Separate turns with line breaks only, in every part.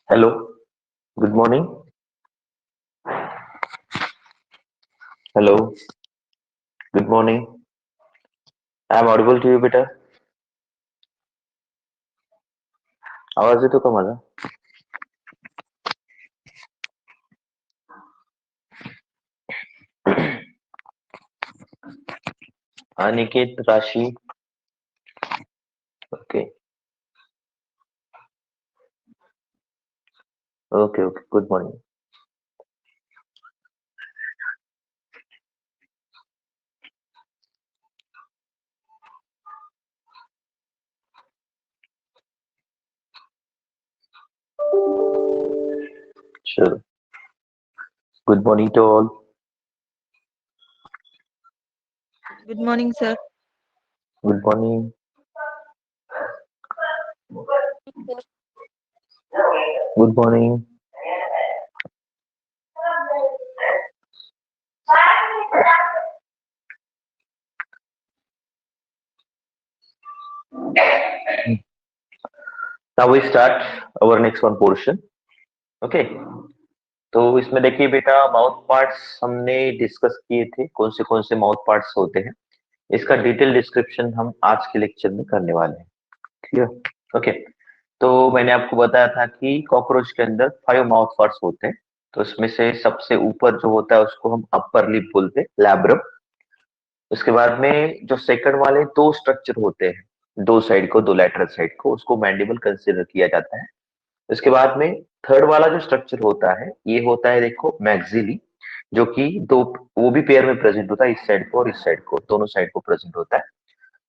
Hello, good morning. Hello, good morning. I'm audible to you बेटा. आवाज येतो का माझा? अनिकेत राशि. Okay, okay. Good morning. Sure. Good morning to all.
Good morning, sir.
Good morning. Good morning. Now we start our next one portion. Okay. तो इसमें देखिए बेटा माउथ पार्ट्स हमने डिस्कस किए थे कौन से माउथ पार्ट्स होते हैं. इसका डिटेल डिस्क्रिप्शन हम आज के लेक्चर में करने वाले हैं. क्लियर. ओके. तो मैंने आपको बताया था कि कॉकरोच के अंदर 5 माउथ पार्ट्स होते हैं. तो इसमें से सबसे ऊपर जो होता है उसको हम अपर लिप बोलते हैं, लैब्रम. उसके बाद में जो सेकंड वाले दो स्ट्रक्चर होते हैं, दो साइड को, दो लैटरल साइड को, उसको मैंडिबल कंसीडर किया जाता है. उसके बाद में थर्ड वाला जो स्ट्रक्चर होता है ये होता है देखो मैक्सिली, जो कि दो, वो भी पेयर में प्रेजेंट होता है, इस साइड को और इस साइड को, दोनों साइड को प्रेजेंट होता है.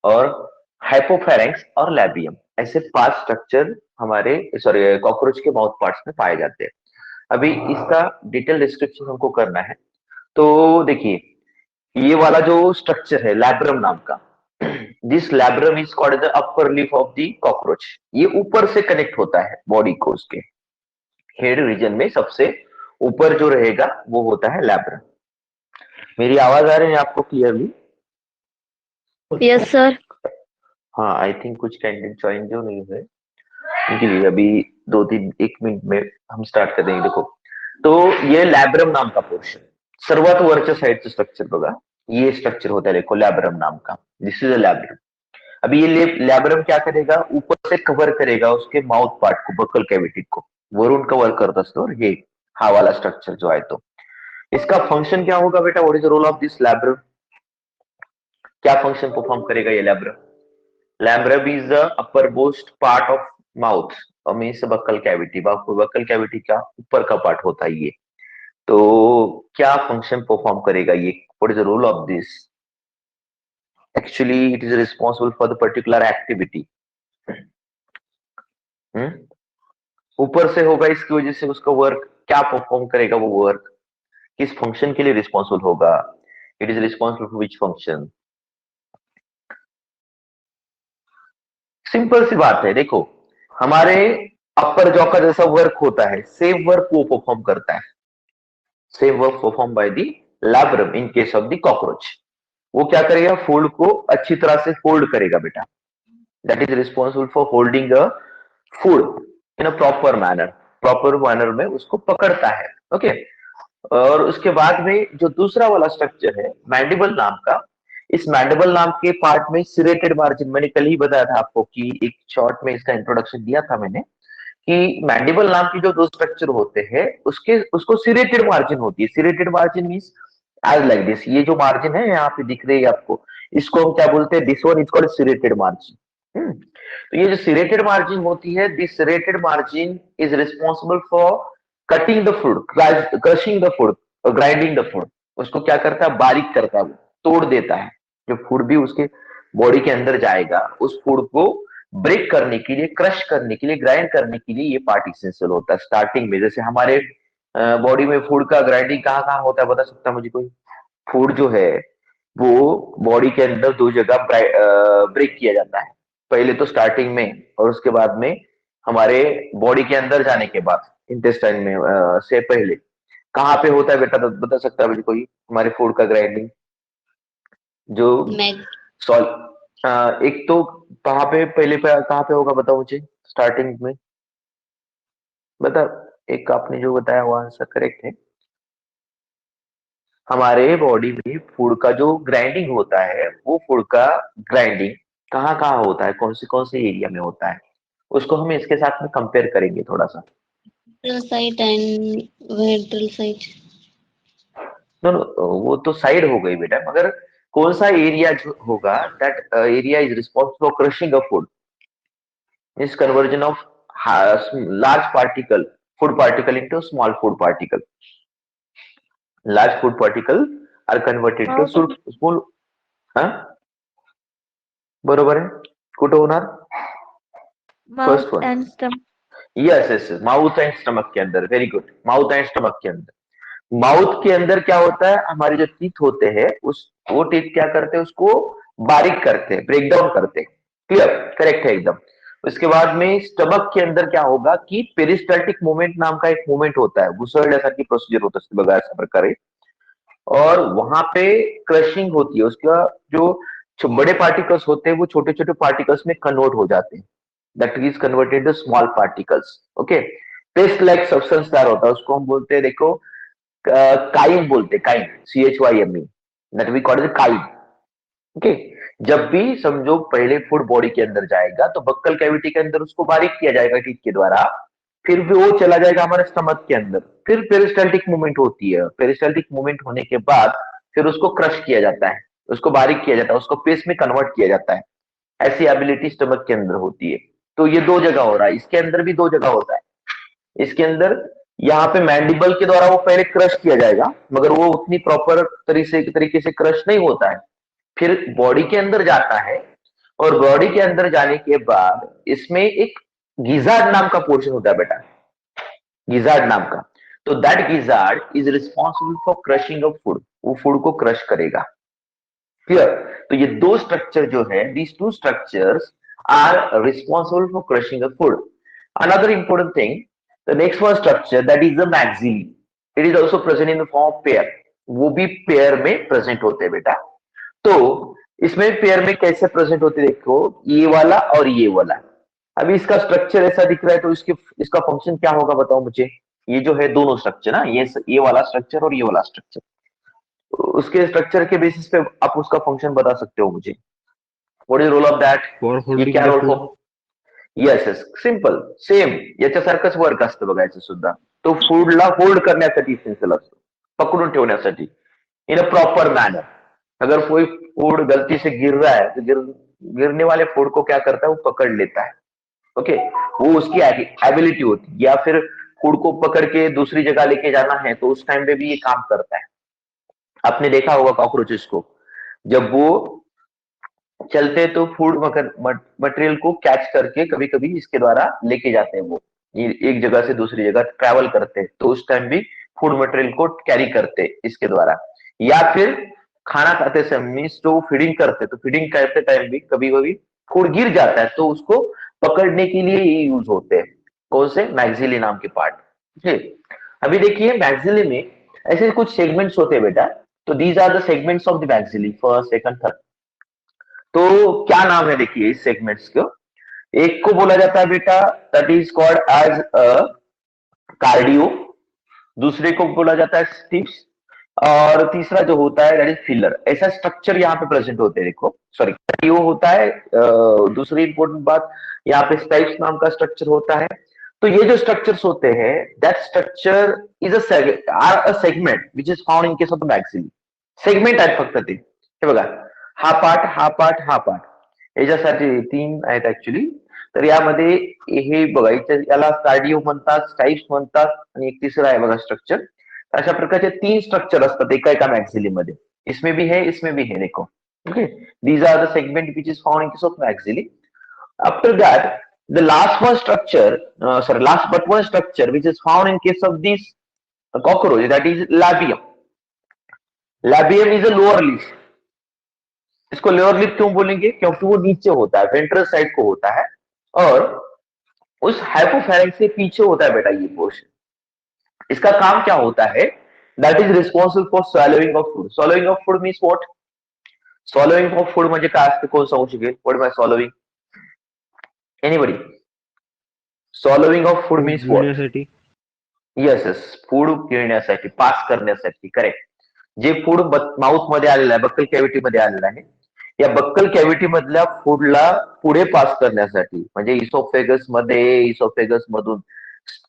और हाइपोफेरेंक्स और लैबियम, ऐसे 5 स्ट्रक्चर हमारे सॉरी कॉकरोच के माउथ पार्ट्स में पाए जाते हैं. अभी इसका डिटेल डिस्क्रिप्शन हमको करना है. तो देखिए ये वाला जो स्ट्रक्चर है लैब्रम नाम का, this labrum is called the upper lip of the cockroach. ये ऊपर से कनेक्ट होता है बॉडी को, उसके हेड रीजन में सबसे ऊपर जो रहेगा वो होता है लैब्रम. मेरी आवाज आ रही है आपको क्लियरली?
Yes, sir.
हाँ, आई थिंक कुछ कैंडिडेट ज्वाइन जो नहीं हुए उनके लिए अभी 2-3 1 मिनट में हम स्टार्ट कर देंगे. देखो, तो ये लैब्रम नाम का पोर्शन, सर्वात वरच्या साइडचं स्ट्रक्चर बघा, ये स्ट्रक्चर होता है देखो लैब्रम नाम का. This is a labrum. अभी ये लैब्रम क्या करेगा, ऊपर से कवर करेगा उसके माउथ पार्ट को, बकल कैविटी को वरून कवर करत असतो. और ये हा वाला स्ट्रक्चर जो आहे तो इसका फंक्शन क्या होगा बेटा? What is the role of this labrum? क्या फंक्शन परफॉर्म करेगा ये labrum? Labrum is the upper most part of mouth, means buccal cavity. Buccal cavity का ऊपर का पार्ट होता है ये. तो क्या फंक्शन परफॉर्म करेगा ये? What is the role of this? Actually it is responsible for the particular activity. ऊपर से होगा, इसकी वजह से उसका वर्क क्या परफॉर्म करेगा, वो वर्क किस फंक्शन के लिए रिस्पॉन्सिबल होगा? It is responsible for which function? Simple सी बात है. देखो, हमारे अपर जॉ का जैसा वर्क होता है सेम वर्क वो परफॉर्म करता है. Same work perform by the labrum in case of the cockroach. वो क्या करेगा, फोल्ड को अच्छी तरह से फोल्ड करेगा बेटा. That is responsible for holding the food in a proper manner में उसको पकड़ता है. ओके. और उसके बाद में जो दूसरा वाला स्ट्रक्चर है मैंडिबल नाम का, इस मैंडिबल नाम के पार्ट में सिरेटेड मार्जिन, मैंने कल ही बताया था आपको कि एक शॉर्ट में इसका इंट्रोडक्शन दिया था मैंने, कि मैंडिबल नाम की जो दो स्ट्रक्चर होते हैं उसके उसको सिरेटेड मार्जिन होती है. Serrated margin means edge like this. ये जो मार्जिन है यहाँ पे दिख रही है आपको, इसको हम क्या बोलते हैं? This one is called serrated margin. तो ये जो सिरेटेड मार्जिन होती है, this serrated margin is responsible for cutting the food, crushing the food, grinding the food. उसको क्या करता है? बारीक करता है, वो तोड़ देता है. जो फूड भी उसके बॉडी के अंदर जाएगा उस फूड को ब्रेक करने के लिए, क्रश करने के लिए, ग्राइंड करने के लिए ये पार्ट इसेंशियल होता है स्टार्टिंग में. जैसे हमारे बॉडी में फूड का ग्राइंडिंग कहाँ कहाँ होता है बता सकता है मुझे कोई? फूड जो है वो बॉडी के अंदर दो जगह ब्रेक किया जाता है. पहले तो स्टार्टिंग में, और उसके बाद में हमारे बॉडी के अंदर जाने के बाद इंटेस्टाइन में से पहले कहाँ पे होता है बेटा? बता सकता है मुझे कोई हमारे फूड का ग्राइंडिंग? जो
Meg.
सॉल एक तो कहाँ पे, पहले पे कहाँ पे होगा बताओ मुझे स्टार्टिंग में? बता, एक आपने जो बताया वो आंसर करेक्ट है। हमारे बॉडी में फूड का जो ग्राइंडिंग होता है, वो फूड का ग्राइंडिंग कहाँ कहाँ होता है, कौन से एरिया में होता है, उसको हम इसके साथ में कंपेयर करेंगे थोड़ा सा।
site and ventral site.
No no, वो तो साइड हो गई बेटा, मगर कौन सा एरिया जो होगा, that area is responsible for crushing a food, is conversion of large particle, food particle into small food particle. Large food particle are converted to
Mouth and
small. हाँ, बरोबर आहे, कुठं होणार?
mouth
first one.
and stomach.
Yes yes, mouth and stomach के अंदर, very good, mouth and stomach के अंदर। Mouth के अंदर क्या होता है, हमारे जो टीथ होते हैं, उस वो टीथ क्या करते हैं, उसको बारीक करते हैं, ब्रेक डाउन करते हैं। क्लियर, करेक्ट है एकदम। उसके बाद में स्टमक के अंदर क्या होगा कि पेरिस्टाल्टिक मूवमेंट नाम का एक मूवमेंट होता है, घुसळण्यासारखी प्रोसिजर होता है बघा अशा प्रकारे, और वहां पे क्रशिंग होती है, उसका जो बड़े पार्टिकल्स होते हैं वो छोटे छोटे पार्टिकल्स में कन्वर्ट हो जाते हैं, that is converted to small particles. Okay, paste like substance तैयार होता है, उसको हम बोलते हैं, देखो काइन बोलते हैं, Kine, CHYME, that we call it Kine. Okay, जब भी समझो पहले फूड बॉडी के अंदर जाएगा तो बक्कल कैविटी के अंदर उसको बारीक किया जाएगा टीथ के द्वारा, फिर भी वो चला जाएगा हमारे स्टमक के अंदर, फिर पेरिस्टाल्टिक मूवमेंट होती है, पेरिस्टाल्टिक मूवमेंट होने के बाद फिर उसको क्रश किया जाता है, उसको बारीक किया जाता है, उसको पेस्ट में कन्वर्ट किया जाता है। ऐसी एबिलिटी स्टमक के अंदर होती है। तो ये दो जगह हो रहा है, इसके अंदर भी दो जगह होता है। इसके अंदर यहाँ पे मैंडिबल के द्वारा वो पहले क्रश किया जाएगा, मगर वो उतनी प्रॉपर तरीके से क्रश नहीं होता है, फिर बॉडी के अंदर जाता है, और बॉडी के अंदर जाने के बाद इसमें एक गिजार्ड नाम का पोर्शन होता है बेटा, गिजार्ड नाम का। तो that gizzard is responsible for crushing of food, वो फूड को क्रश करेगा। क्लियर? तो ये दो स्ट्रक्चर जो है, these two structures are responsible for crushing a food. Another important thing, the next one structure that is the maxillae, it is also present in the form of pair, वो भी pair में present होते हैं बेटा। तो इसमें pair में कैसे प्रेजेंट होते, देखो ये वाला और ये वाला। अभी इसका स्ट्रक्चर ऐसा दिख रहा है, तो इसका फंक्शन क्या होगा बताओ मुझे। ये जो है दोनों स्ट्रक्चर ना, ये वाला स्ट्रक्चर और ये वाला स्ट्रक्चर, उसके स्ट्रक्चर के बेसिस पे आप उसका फंक्शन बता सकते हो मुझे। What is role of that?
For
ये
होल्डिंग
क्या
the
role
food.
For? Yes yes, simple, same याच्यासारखंच वर्क असतं बघायचं सुद्धा, तो फूडला होल्ड करण्यासाठी इसेन्शियल असतो, पकडून ठेवण्यासाठी, इन अ प्रॉपर मैनर। अगर कोई फूड गलती से गिर रहा है तो गिरने वाले फूड को क्या करता है, वो पकड़ लेता है। ओके, वो उसकी एबिलिटी होती है। या फिर फूड को पकड़ के दूसरी जगह लेके जाना है तो उस टाइम पे भी ये काम करता है। आपने देखा होगा कॉकरोचेस को, जब वो चलते तो फूड मटेरियल को कैच करके कभी कभी इसके द्वारा लेके जाते हैं, वो ये एक जगह से दूसरी जगह ट्रैवल करते हैं, तो उस टाइम भी फूड मटेरियल को कैरी करते हैं इसके द्वारा। या फिर खाना खाते समय मीन्स जो फीडिंग करते, तो फीडिंग करते टाइम भी कभी कभी फूड गिर जाता है, तो उसको पकड़ने के लिए ये यूज होते हैं, कौन से, मैक्सिली नाम के पार्ट। ठीक, अभी देखिए मैक्सिली में ऐसे कुछ सेगमेंट्स होते हैं बेटा, तो these are the segments of the maxillae, first second third. तो क्या नाम है देखिए इस सेगमेंट्स को, एक को बोला जाता है बेटा that is called as cardio, दूसरे को बोला जाता है स्टिप्स, और तीसरा जो होता है दैट इज फिलर। ऐसा स्ट्रक्चर यहाँ पे प्रेजेंट होते हैं, देखो सॉरी, कार्डियो होता है, दूसरी इंपॉर्टेंट बात यहाँ पे स्टाइप्स नाम का स्ट्रक्चर होता है। तो ये जो स्ट्रक्चर्स होते हैं, that structure is a segment which is found in case of the maxilla. Segment आहेत फक्त ते, हे बघा, हा पार्ट हा पार्ट हा पार्ट, याच्यासाठी तीन आहेत ऍक्च्युली। तर यामध्ये हे बघा, याला कार्डिओ म्हणतात, स्टाइप्स म्हणतात, आणि एक तिसरा आहे बघा स्ट्रक्चर। अशा प्रकारचे तीन स्ट्रक्चर असतात एका एका मॅक्सिली मध्ये, इसमें भी है इसमें भी है, देखो। Okay, these are the segment which is found in case of maxilla. After that the last one structure, last but one structure which is found in case of this cockroach, that is labium. Labium is a lower lip, इसको lower lip क्यों बोलेंगे, क्योंकि वो नीचे होता है, ventral side को होता है, और उस हाइपोफैरिंक्स से पीछे होता है बेटा ये पोर्शन। इसका काम क्या होता है, that is responsible for swallowing of food. Swallowing of food means what? Swallowing of food म्हणजे काय असतं, कोण सांगू शकेल? What by swallowing? Anybody? Swallowing of food means what?
गिळण्यासाठी.
येस येस, फूड गिळण्यासाठी, पास करण्यासाठी. करेक्ट. जे फूड माउथ मध्ये आलेलं आहे, बक्कल कॅव्हिटी मध्ये आलेलं आहे, या बक्कल कॅव्हिटी मधल्या फूडला पुढे पास करण्यासाठी, म्हणजे इसोफेगस मध्ये, इसोफेगस मधून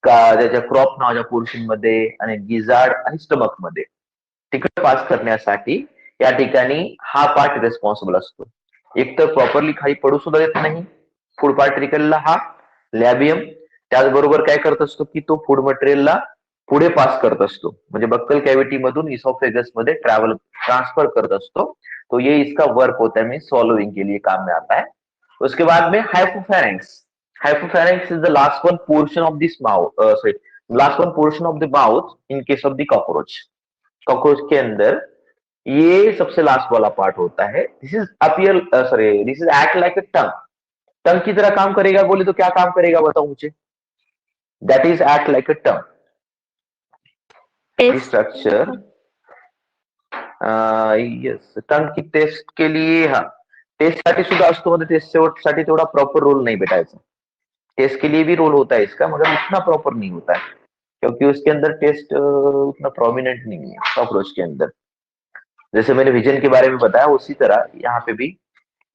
त्याच्या क्रॉप नावाच्या पोर्शन मध्ये आणि गिजार्ड आणि स्टमक मध्ये तिकडे पास करण्यासाठी या ठिकाणी हा पार्ट रिस्पॉन्सिबल असतो. एक तर प्रॉपरली खाली पडू सुद्धा देत नाही फूड पार्टिकलला हा लॅबियम. त्याचबरोबर काय करत असतो की तो फूड मटेरियलला पुढे पास करत असतो, म्हणजे बक्कल कॅव्हिटी मधून इसोफेगस मध्ये ट्रांसफर करत असतो. तो ये इसका वर्क होता है, मीन सॉलोइंग के लिए काम में आता है. उसके बाद में hypopharynx. Hypopharynx is the last one portion of this mouth, sorry, last one portion of the mouth in case of the cockroach. Cockroach के अंदर ये सबसे लास्ट वाला पार्ट होता है. This is appear, sorry, this is act like a tongue. Tongue की तरह काम करेगा बोले तो क्या काम करेगा बताओ मुझे? That is act like a tongue. Structure, yes, tongue की टेस्ट के लिए, हाँ, टेस्ट साठी सुद्धा असतो, मध्ये टेस्ट साठी थोड़ा प्रॉपर रोल नहीं बैठायचा. टेस्ट के लिए भी रोल होता है इसका, मगर उतना प्रॉपर नहीं होता है, क्योंकि उसके अंदर टेस्ट उतना प्रोमिनेंट नहीं है कॉकरोच के अंदर. जैसे मैंने विजन के बारे में बताया, उसी तरह यहाँ पे भी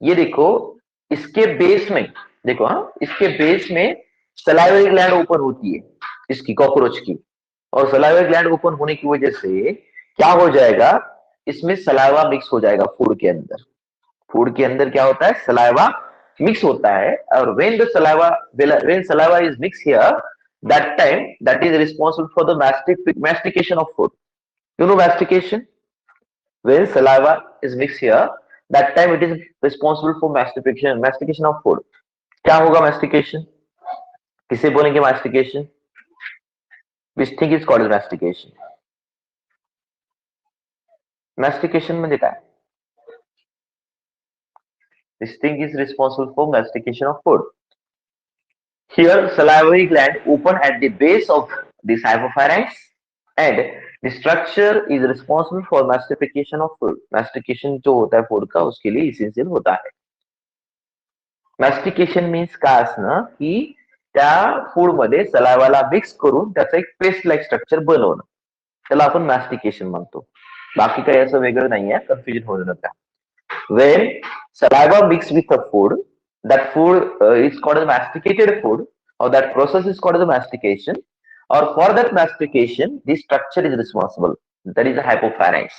ये देखो, इसके बेस में देखो, हाँ, इसके बेस में सलाइवरी ग्लैंड ओपन होती है इसकी, कॉकरोच की. और सलाइवरी ग्लैंड ओपन होने की वजह से क्या हो जाएगा, इसमें सलाइवा मिक्स हो जाएगा फूड के अंदर. फूड के अंदर क्या होता है, सलाइवा मिक्स होता है. और when saliva is mix here, that time that is responsible for the mastication of food. You know mastication? When saliva is mixed here, that time it is responsible for mastication of food. क्या होगा mastication? किसे बोलेंगे mastication? Which thing is called as mastication? Mastication म्हणजे काय? This thing is responsible for mastication of food. Here, salivary gland open at the base of this hypopharynx, and the structure is responsible for mastication of food. Mastication जो होता है food का, उसके लिए essential होता है. मॅस्टिकेशन मीन्स काय असणं, की त्या फूड मध्ये सलाइवाला मिक्स करून त्याचं एक पेस्ट लाईक स्ट्रक्चर बनवणं, त्याला आपण मॅस्टिकेशन म्हणतो. बाकी काही असं वेगळं नाहीये, कन्फ्युजन होऊ नका. When saliva mix with a food, that food is called as masticated food, or that process is called as mastication. Or for that mastication, this structure is responsible. That is the hypopharynx.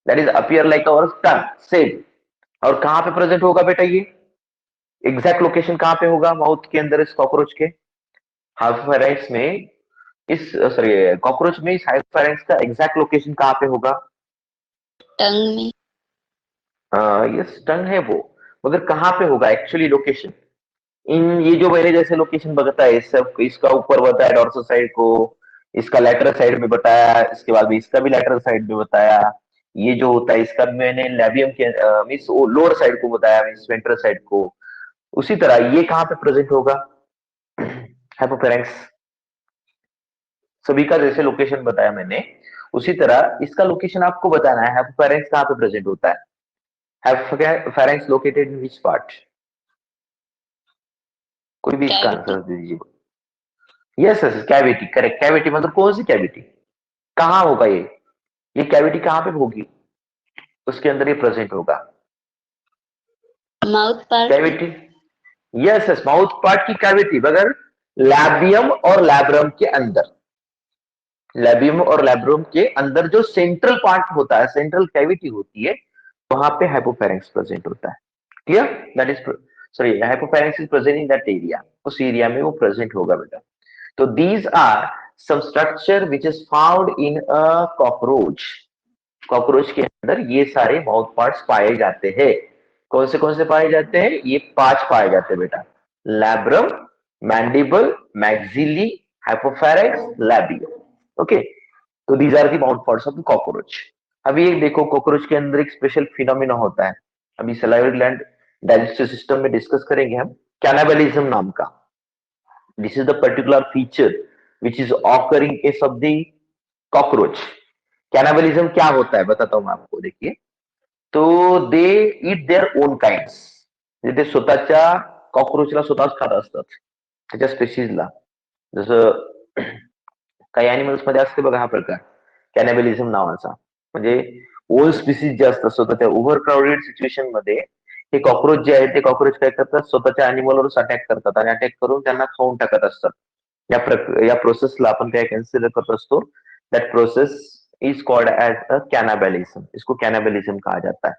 That is appear like our tongue, same. और कहाँ पे present होगा बेटा ये? Exact location कहाँ पे होगा mouth के अंदर इस कॉकरोच के? हाइपोफैरिंक्स में, इस सॉरी कॉकरोच में इस हाइपोफैरिंक्स का एग्जैक्ट लोकेशन कहाँ पे होगा?
टंग में.
यस, टंग है वो, मगर कहाँ पे होगा एक्चुअली लोकेशन? इन ये जो मैंने जैसे लोकेशन बताया, सब इसका ऊपर बताया डॉर्सल साइड को, इसका लैटरल साइड में बताया, इसके बाद भी इसका भी लैटरल साइड में बताया. ये जो होता है इसका मैंने लैबियम के मीन्स लोअर साइड को बताया, मीन्स वेंट्रल साइड को. उसी तरह ये कहाँ पे प्रेजेंट होगा? हाइपोफैरिंक्स. सभी का जैसे लोकेशन बताया मैंने, उसी तरह इसका लोकेशन आपको बताना है. हाइपोफैरिंक्स कहाँ पे प्रेजेंट होता है? Hypopharynx located in which part? कोई भी इसका आंसर दीजिए. Yes yes, cavity. Correct, cavity. मतलब कौन सी कैविटी? कहाँ होगा ये कैविटी कहाँ पे होगी? उसके अंदर ये प्रेजेंट होगा.
Mouth part.
Cavity, yes yes, mouth part की कैविटी, मगर लैबियम और लैब्रम के अंदर. लैबियम और लैब्रम के अंदर जो सेंट्रल पार्ट होता है, सेंट्रल कैविटी होती है, वहां पे हाइपोफैरिंक्स प्रेजेंट होता है. Clear? That is, sorry, hypopharynx is present in that area. उस एरिया में वो प्रेजेंट होगा बेटा. तो these are some structure which is found in a cockroach. Cockroach के अंदर ये सारे माउथ पार्ट्स पाए जाते हैं. कौन से पाए जाते हैं? ये 5 पाए जाते हैं बेटा. Labrum, mandible, maxillae, hypopharynx, labium. Okay, तो these are the mouth parts of the cockroach. अभी एक देखो, कॉकरोच के अंदर एक स्पेशल फिनोमिना होता है. अभी सलाइवरी ग्लैंड डाइजेस्टिव सिस्टम में डिस्कस करेंगे हम, कैनाबलिज्म नाम का. This is the particular feature which is occurring in case of the cockroach. Cannibalism क्या होता है बताता हूं मैं आपको. देखिए, तो दे ईट देअर ओन काइंड्स. ते स्वतःच्या कॉकरोचला स्वतःच खात असतात, त्याच्या स्पेशीजला. जसं काही अॅनिमल्स मध्ये असते बघा हा प्रकार कॅनॅबलिझम नावाचा. म्हणजे ओल्ड स्पीसीज जे असतात स्वतः त्या ओव्हर क्राऊडेड सिच्युएशन मध्ये हे कॉक्रोच जे आहेत ते कॉक्रोच काय करतात, स्वतःच्या अॅनिमलवरच अटॅक करतात आणि अटॅक करून त्यांना खाऊन टाकत असतात. या प्रोसेसला आपण काय कन्सिडर करत असतो, that process is called as a cannibalism. इसको कैनाबलिज्म कहा जाता है.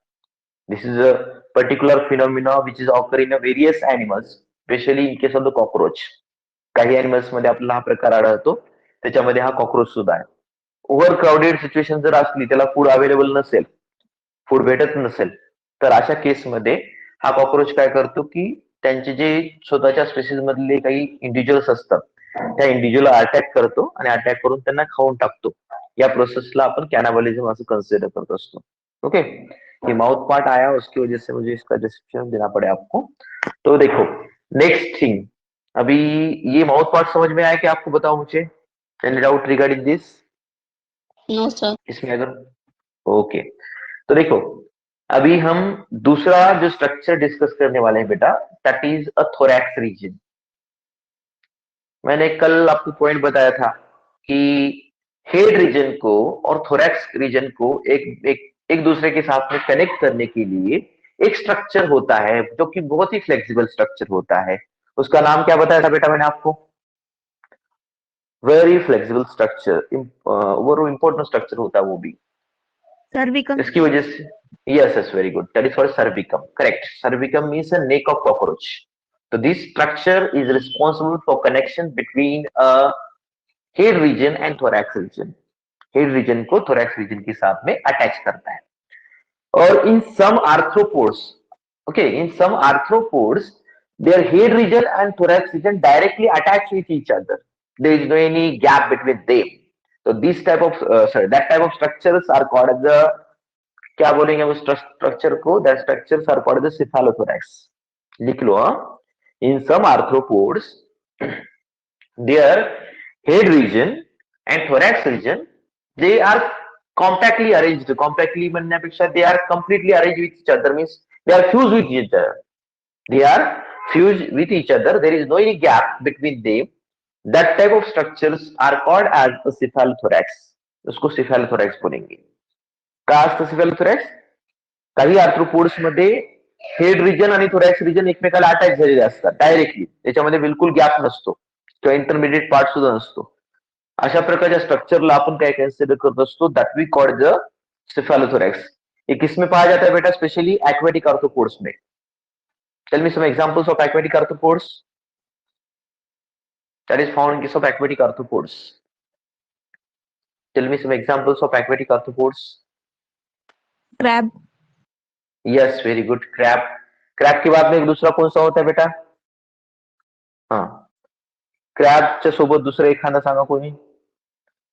This is a particular phenomena which is occur in various animals, especially in case of the cockroach. काही एनिमल्स मध्ये आपल्याला हा प्रकार आढळतो, त्याच्यामध्ये हा कॉक्रोच सुद्धा आहे. ओव्हर क्राऊडेड सिच्युएशन जर असली, त्याला फूड अवेलेबल नसेल, फूड भेटत नसेल, तर अशा केसमध्ये हा कॉक्रोच काय करतो की त्यांचे जे स्वतःच्या स्पेसिस मधले काही इंडिव्हिज्युअल्स असतात त्या इंडिव्हिज्युअल अटॅक करतो आणि अटॅक करून त्यांना खाऊन टाकतो. या प्रोसेसला आपण कॅनाबलिज्म असं कन्सिडर करत असतो. ओके, ये माउथ पार्ट आया उसकी वजह से मुझे इसका डिस्क्रिप्शन देना पड़े आपको. तो देखो नेक्स्ट थिंग, अभी ये माउथ पार्ट समझ में आया कि आपको, बताओ मुझे, any doubt regarding this?
No sir.
इसमें अगर ओके, तो देखो अभी हम दूसरा जो स्ट्रक्चर डिस्कस करने वाले हैं बेटा, that is a thorax region. मैंने कल आपको पॉइंट बताया था कि हेड रीजन को और थोरैक्स रीजन को एक एक एक दूसरे के साथ में कनेक्ट करने के लिए एक स्ट्रक्चर होता है जो कि बहुत ही फ्लेक्सिबल स्ट्रक्चर होता है. उसका नाम क्या बताया था बेटा मैंने आपको? वेरी फ्लेक्सिबल स्ट्रक्चर, वो इंपॉर्टेंट स्ट्रक्चर होता है वो भी.
सर्विकम.
इसकी वजह से yes yes very good, that is for cervicum. Correct, cervicum means a neck of cockroach. तो this structure is responsible for connection between a head region and thorax region. Head region को thorax region के साथ में attach करता है. और in some arthropods, okay, in some arthropods their head region and thorax region directly attach with each other. There is no any gap between them. So this type of that type of structures are called as the, क्या बोलेंगे उस structure को, that structures are called the cephalothorax. लिख लो. In some arthropods their head region and thorax region, they are compactly arranged. Compactly म्हणण्यापेक्षा they are completely arranged with each other, means they are fused with each other. They are fused with each other. There is no any gap between them. That type of structures are called as a cephalothorax. उसको cephalothorax बोलेंगे. का असतं cephalothorax? काही arthropods मध्ये head region आणि thorax region एकमेकाला attach झालेले असतात डायरेक्टली, त्याच्यामध्ये बिलकुल गॅप नसतो किंवा इंटरमिडिएट पार्ट सुद्धा नसतो. अशा प्रकारच्या स्ट्रक्चरला आपण काय कन्सिडर करत असतो, that we called the cephalothorax. ये किसमें पाया जाता है बेटा? स्पेशली एक्वेटिक आर्थ्रोपोड्स में. Tell me some examples of aquatic arthropods that is found in case of aquatic arthropods. Tell me some examples of aquatic arthropods.
Crab.
Yes very good, crab. Crab के बाद में एक दूसरा कौन सा होता है बेटा? हाँ, क्रॅबच्या सोबत दुसरं एखादा सांगा कोणी.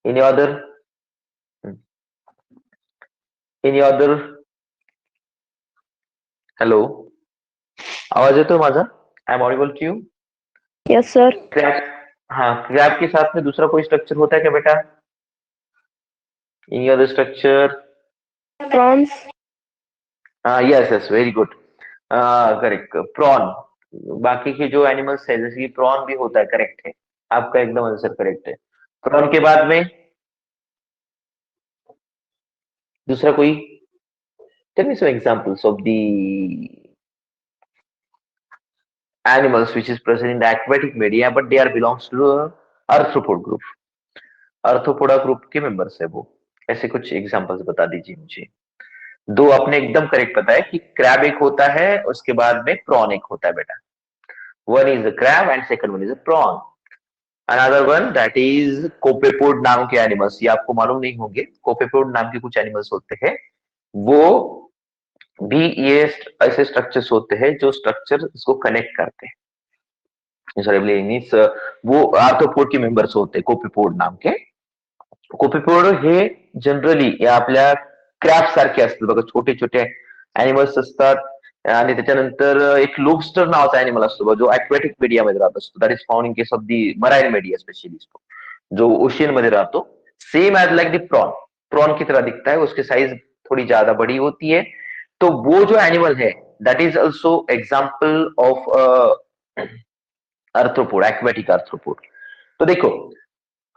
Any other? Any other? Hello, आवाज येतोय माझा? I am audible to you?
Yes sir.
Crab, हाँ, क्रैब के साथ में दूसरा कोई स्ट्रक्चर होता है क्या बेटा? Any other structure?
Prawns.
Yes yes very good, correct, prawn. बाकी के जो एनिमल्स है जैसे कि प्रॉन भी होता है, करेक्ट है, आपका एकदम आंसर करेक्ट है. प्रॉन के बाद में दूसरा कोई? Tell me some examples of the animals which is present in the aquatic media but they are belongs to the arthropod group. Arthropoda group के मेंबर्स है वो. ऐसे कुछ एग्जांपल्स बता दीजिए मुझे. दो आपने एकदम करेक्ट बताया कि क्रैब एक होता है, उसके बाद में प्रॉन एक होता है बेटा. One is a crab and second one is a prawn. Another one that is copepod नाम के एनिमल्स. ये आपको मालूम नहीं होंगे, कोपेपोड नाम के कुछ एनिमल्स होते हैं, वो भी ये ऐसे स्ट्रक्चर्स होते हैं जो स्ट्रक्चर इसको कनेक्ट करते हैं. मीन्स वो आर्थ्रोपोड के मेंबर्स होते हैं कोपेपोड नाम के. कोपेपोड हे जनरली या आपल्या क्रॅब सारखे असतात बघा, छोटे छोटे अॅनिमल्स असतात. आणि त्याच्यानंतर एक लोबस्टर नावाचा अॅनिमल असतो जो अक्वॅटिक मीडियामध्ये राहत असतो, that is found in case of the marine media specially, जो ओशियन मध्ये राहतो. Same as like the prawn, prawn की तरह दिखता है, उसकी साइज थोड़ी ज्यादा बड़ी होती है. तो वो जो एनिमल है that is also example of arthropod, aquatic arthropod. तो देखो,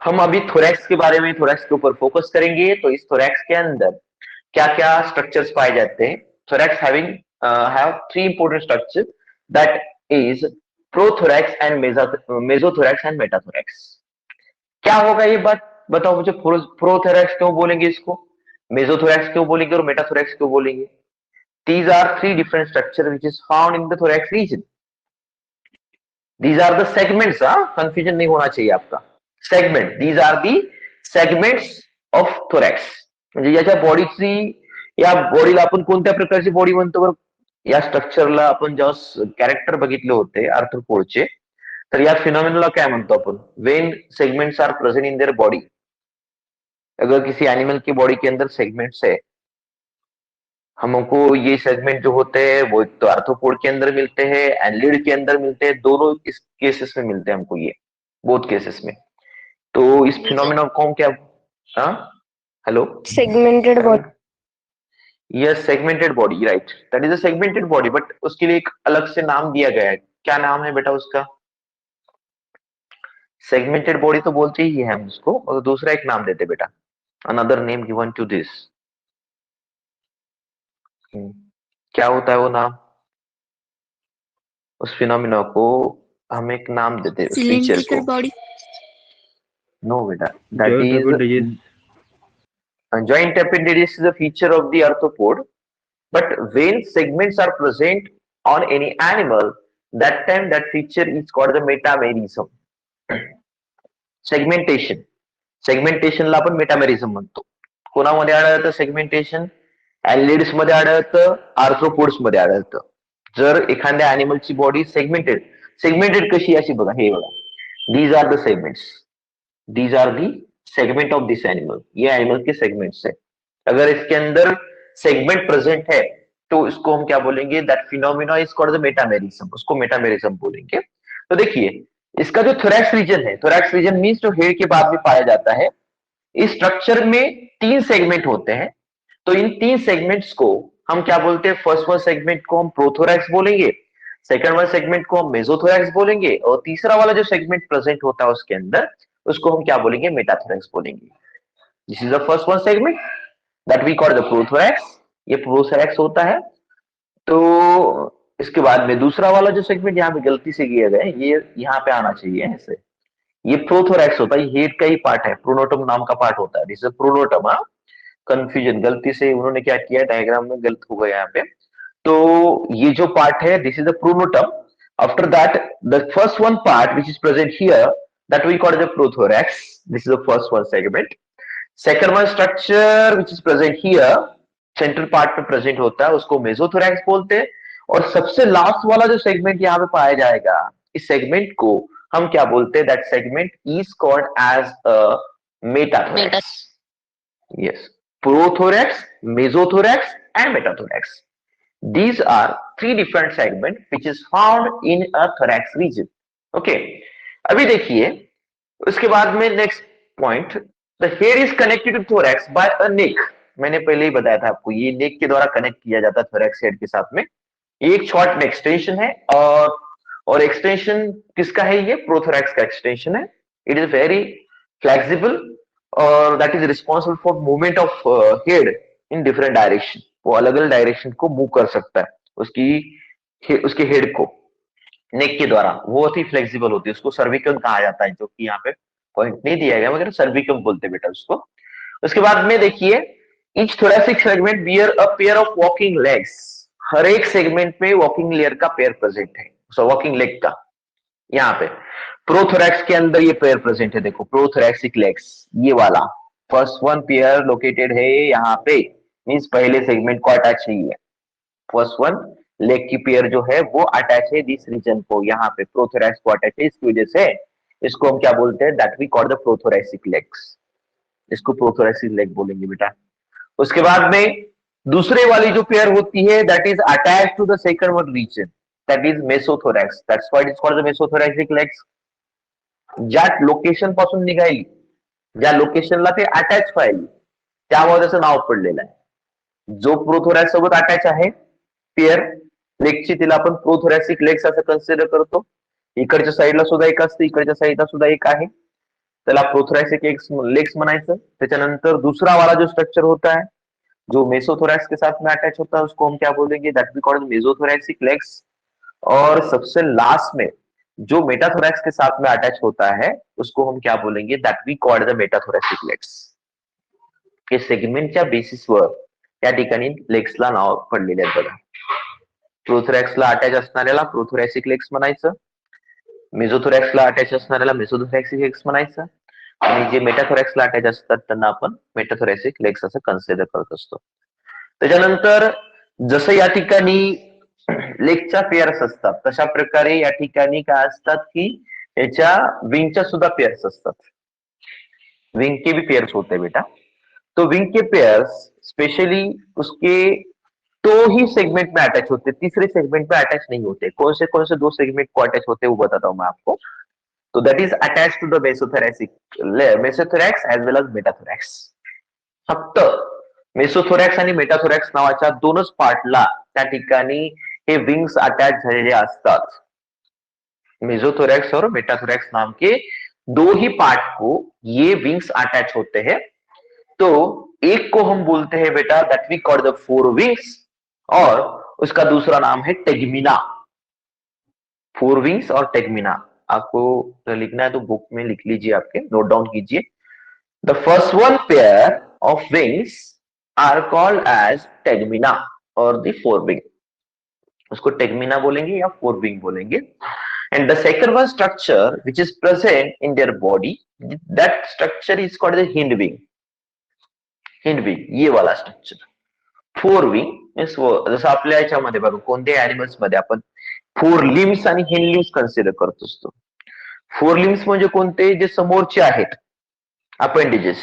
हम अभी थोरैक्स के बारे में, थोरैक्स के ऊपर फोकस करेंगे। तो इस थोरैक्स के अंदर क्या क्या स्ट्रक्चर्स पाए जाते हैं? Thorax having have three important structure, that is prothorax and mesothorax and metathorax. क्या होगा ये बात बताओ मुझे। प्रोथोरैक्स क्यों बोलेंगे इसको, मेसोथोरैक्स क्यों बोलेंगे और मेटाथोरैक्स क्यों बोलेंगे? These are three different structure which is found in the thorax region. These are the segments, confusion नहीं होना चाहिए आपका. Segment, these are the segments of thorax. म्हणजे याच्या बॉडीची, या बॉडीला आपण कोणत्या प्रकारची बॉडी म्हणतो बरं? या स्ट्रक्चरला आपण जेव्हा कॅरेक्टर बघितले होते आर्थ्रोपोडचे, तर या फिनोमिनला काय म्हणतो आपण? When segments are present in their body. अगर किसी एनिमल की बॉडी के अंदर सेगमेंट्स है, हमको ये सेगमेंट जो होते हैं वो एक तो आर्थ्रोपोड के अंदर मिलते हैं, एनलिड के अंदर मिलते हैं, दोनों इस केसेस में मिलते हैं हमको, ये बोथ केसेस में। तो इस फिनोमेना को हम क्या, हाँ hello,
segmented body.
Yes, segmented body, right, that is a segmented body, but उसके लिए एक अलग से नाम दिया गया है। क्या नाम है बेटा उसका? सेगमेंटेड बॉडी तो बोलते ही है हम उसको, और दूसरा एक नाम देते बेटा, another name given to this. क्या होता है वो नाम? उस फिनोमिना को हम एक नाम देते हैं उस फीचर को।
बॉडी।
नो बेटा, that is joint appendage is a feature of the arthropod, but when segments are present on any animal, that time that feature is called the metamerism. Segmentation ला आपण मेटामेरिझम म्हणतो. कोणामध्ये आढळतं segmentation? एनलिड्स मध्ये आढळतं, arthropods मध्ये आढळतं. जर एखाद्या एनिमलची body segmented कशी अशी बघा, हे बघा, these are the segments, these are the segment of this animal, ये एनिमल के सेगमेंट्स है। अगर इसके अंदर सेगमेंट प्रेजेंट है तो इसको हम क्या बोलेंगे? That phenomena is called the metamerism, उसको मेटामेरिज्म बोलेंगे। तो देखिए, इसका जो थोरैक्स रीजन है, थोरैक्स रीजन मींस जो हेड के बाद में पाया जाता है, इस स्ट्रक्चर में 3 सेगमेंट होते हैं। तो इन 3 सेगमेंट्स को हम क्या बोलते हैं? फर्स्ट वन सेगमेंट को हम प्रोथोरैक्स बोलेंगे, सेकंड वन सेगमेंट को हम मेसोथोरैक्स बोलेंगे, और तीसरा वाला जो सेगमेंट प्रेजेंट होता है उसके अंदर, उसको हम क्या बोलेंगे? मेटाथोरैक्स बोलेंगे। This is the first one segment that we call the prothorax, ये प्रोथोरैक्स होता है। तो इसके बाद में दूसरा वाला जो सेगमेंट यहाँ पे गलती से किया गया है, ये यहाँ पे आना चाहिए ऐसे, ये प्रोथोरैक्स होता है, हेड का ही पार्ट है, प्रोनोटम नाम का पार्ट होता है, दिस इज प्रोनोटम। कंफ्यूजन, गलती से उन्होंने क्या किया, डायग्राम में गलत हो गया यहाँ पे। तो ये जो पार्ट है, this is the pronotum. After that the first one part which is present here, that we call the prothorax. This is the first one segment. Second one structure which is present here, central part पे present होता है, उसको mesothorax बोलते हैं। और सबसे last वाला जो सेगमेंट यहाँ पे पाया जाएगा, इस सेगमेंट को हम क्या बोलते हैं? That segment is called as a metathorax. Yes, prothorax, mesothorax and metathorax, these are 3 different segments which is found in a thorax region. Okay, अभी देखिए उसके बाद में next point, the head is connected to thorax by a neck. मैंने पहले ही बताया था आपको, ये नेक के द्वारा कनेक्ट किया जाता है थोरैक्स हेड के साथ में। ये एक शॉर्ट में एक्सटेंशन है, और एक्सटेंशन किसका है? ये प्रोथोरैक्स का एक्सटेंशन है। इट इज वेरी फ्लेक्सिबल और that is responsible for movement of head in different direction. वो अलग अलग डायरेक्शन को मूव कर सकता है, उसके हेड को नेक के द्वारा। वो बहुत ही फ्लेक्सिबल होती है, उसको सर्विकम कहा जाता है, जो कि यहाँ पे पॉइंट नहीं दिया गया, मगर सर्विकम बोलते बेटा उसको। उसके बाद में देखिए, each thoracic segment bear a pair of walking legs. हर एक सेगमेंट में वॉकिंग लेयर का पेयर प्रेजेंट है, वॉकिंग लेग का। यहाँ पे प्रोथोरैक्स के अंदर ये पेयर प्रेजेंट है, देखो प्रोथोरैक्सिक लेग्स, ये वाला फर्स्ट वन पेयर लोकेटेड है यहाँ पे, मीन्स पहले सेगमेंट को अटैच है। ये फर्स्ट वन लेग की पेयर जो है वो अटैच है दिस रीजन को, यहाँ पे प्रोथोरैक्स को अटैच है, इसकी वजह से इसको हम क्या बोलते हैं? That we call the prothoracic legs, इसको प्रोथोरैसिक लेग बोलेंगे बेटा। उसके बाद में दूसरे वाली जो पेयर होती है, that is attach to the second one region, that is mesothorax, that's why it is called the mesothoracic legs. ज्या लोकेशन पासून निघाली, ज्या लोकेशनला ते अटॅच व्हायली, त्यामुळे त्याचं नाव पडलेलं आहे। जो प्रोथोरॅक्स सोबत अटॅच आहे पेयर लेगची, तिला आपण प्रोथोरॅसिक लेग्स असं कन्सिडर करतो। इकडच्या साईडला सुद्धा एक असते, इकडच्या साईडला सुद्धा एक आहे, त्याला प्रोथोरॅसिक लेग्स म्हणायचं. त्याच्यानंतर दूसरा वाला जो स्ट्रक्चर होता है जो मेसोथोरैक्स के साथ में अटैच होता है उसको हम क्या बोलेंगे, दैट वी कॉल मेसोथोरैक्सिक लेग्स. और सबसे लास्ट में जो मेटाथोरैक्स के साथ में अटैच होता है उसको हम क्या बोलेंगे, that we call the metathoracic legs. के सेगमेंटच्या बेसिसवर या ठिकाणी लेग्सला नाव पडलेले आहेत बघा. प्रोथोरॅक्सला अटॅच असणाऱ्याला प्रोथोरॅसिक लेग्स म्हणायचं, मेसोथोरॅक्सला अटॅच असणाऱ्याला मेसोथोरॅसिक लेग्स म्हणायचं, आणि जे मेटाथोरॅक्सला अटॅच असतात त्यांना आपण मेटाथोरॅसिक लेग्स असं कन्सिडर करत असतो. त्याच्यानंतर जसं या ठिकाणी लेगच्या पेअर्स असतात तशा प्रकारे या ठिकाणी काय असतात की याच्या विंगच्या सुद्धा पेअर्स असतात. विंग के भी पेयर्स होते हैं बेटा. तो विंग के पेयर्स स्पेशली उसके दो ही सेगमेंट में अटैच होते हैं, तीसरे सेगमेंट में अटैच नहीं होते. कौन से दो सेगमेंट को अटैच होते हैं वो बताता हूं मैं आपको. तो that is attach to the mesothorax as well as metathorax. फक्त मेसोथोरॅक्स आणि मेटाथोरॅक्स नावाच्या दोनच पार्टला त्या ठिकाणी हे विंग्स अटैच झालेले असतात. मेसोथोरैक्स और मेटाथोरैक्स नाम के दो ही पार्ट को ये विंग्स अटैच होते हैं. तो एक को हम बोलते हैं बेटा that we call the fore wings, और उसका दूसरा नाम है टेगमिना. फोर विंग्स और टेगमिना आपको लिखना है तो बुक में लिख लीजिए, आपके नोट डाउन कीजिए. The first one pair of wings are called as tegmina और द फोर विंग. उसको टेगमिना बोलेंगे या फोर विंग बोलेंगे. And the second one structure which is present in their body, that structure is called the hind wing. Hind wing ये वाला structure. Fore wing means जसं आपल्या याच्यामध्ये बघा कोणत्याही अॅनिमल्स मध्ये आपण फोर लिम्स आणि हिंड लिम्स कन्सिडर करत असतो. फोर लिम्स म्हणजे कोणते, जे समोरचे आहेत अपेंडेजेस.